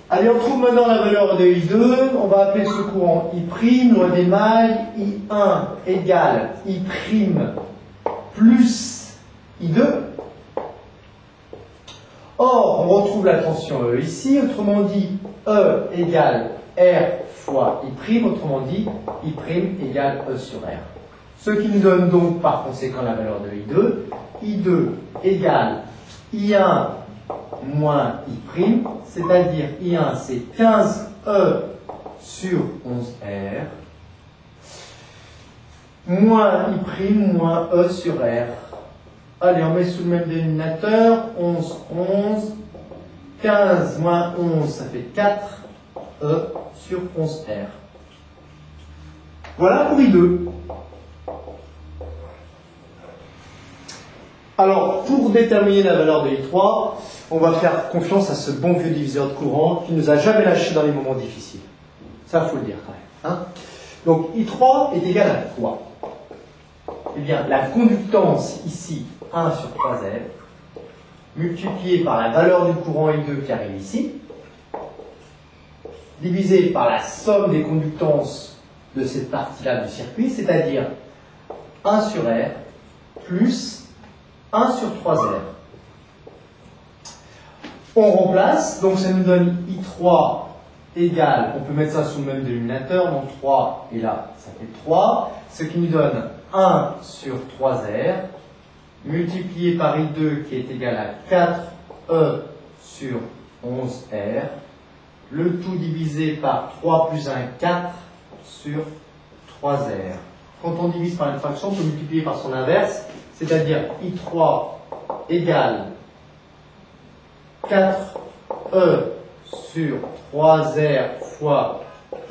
Allez, on trouve maintenant la valeur de I2. On va appeler ce courant I', loi d'émail, I1 égale I' plus I2. Or, on retrouve la tension E ici, autrement dit, E égale R fois I', autrement dit, I' égale E sur R. Ce qui nous donne donc par conséquent la valeur de I2. I2 égale I1 moins I', c'est-à-dire I1 c'est 15E sur 11R, moins I' moins E sur R. Allez, on met sous le même dénominateur, 11, 11, 15 moins 11, ça fait 4E sur 11R. Voilà pour I2. Alors, pour déterminer la valeur de I3, on va faire confiance à ce bon vieux diviseur de courant qui ne nous a jamais lâché dans les moments difficiles. Ça, il faut le dire quand même. Hein. Donc, I3 est égal à quoi? Eh bien, la conductance ici, 1 sur 3R, multiplié par la valeur du courant I2 qui arrive ici, divisé par la somme des conductances de cette partie-là du circuit, c'est-à-dire 1 sur R plus 1 sur 3R. On remplace, donc ça nous donne I3 égale, on peut mettre ça sous le même dénominateur, donc 3 et là ça fait 3, ce qui nous donne 1 sur 3R multiplié par I2 qui est égal à 4E sur 11R, le tout divisé par 3 plus 1, 4 sur 3R. Quand on divise par une fraction, on peut multiplier par son inverse, c'est-à-dire I3 égale 4E sur 3R fois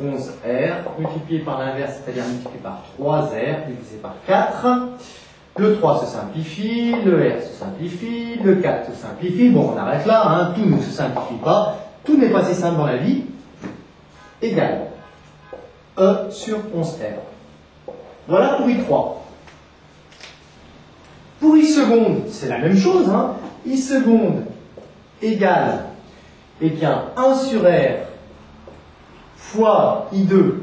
11R, multiplié par l'inverse, c'est-à-dire multiplié par 3R, divisé par 4. Le 3 se simplifie, le R se simplifie, le 4 se simplifie. Bon, on arrête là, hein, tout ne se simplifie pas. Tout n'est pas si simple dans la vie. Égale E sur 11R. Voilà pour I3. Pour I seconde, c'est la même chose. Hein. I seconde égale, eh bien, 1 sur R fois I2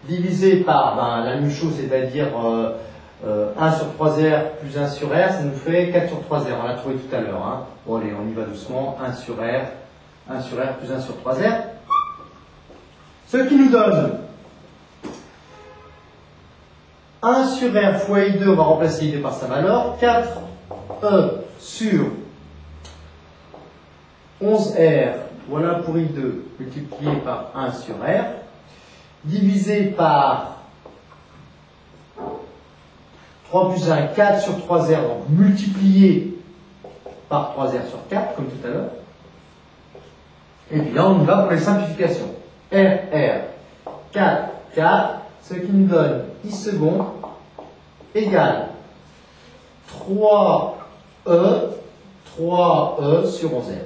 divisé par la même chose, c'est-à-dire 1 sur 3R plus 1 sur R, ça nous fait 4 sur 3R. On l'a trouvé tout à l'heure. Hein. Bon, allez, on y va doucement. 1 sur R plus 1 sur 3R. Ce qui nous donne 1 sur R fois I2, on va remplacer I2 par sa valeur, 4E sur 11R, voilà pour I2, multiplié par 1 sur R, divisé par 3 plus 1, 4 sur 3R, donc multiplié par 3R sur 4, comme tout à l'heure. Et puis là, on y va pour les simplifications. R, 4, 4, ce qui nous donne I seconde égale 3E sur 11R.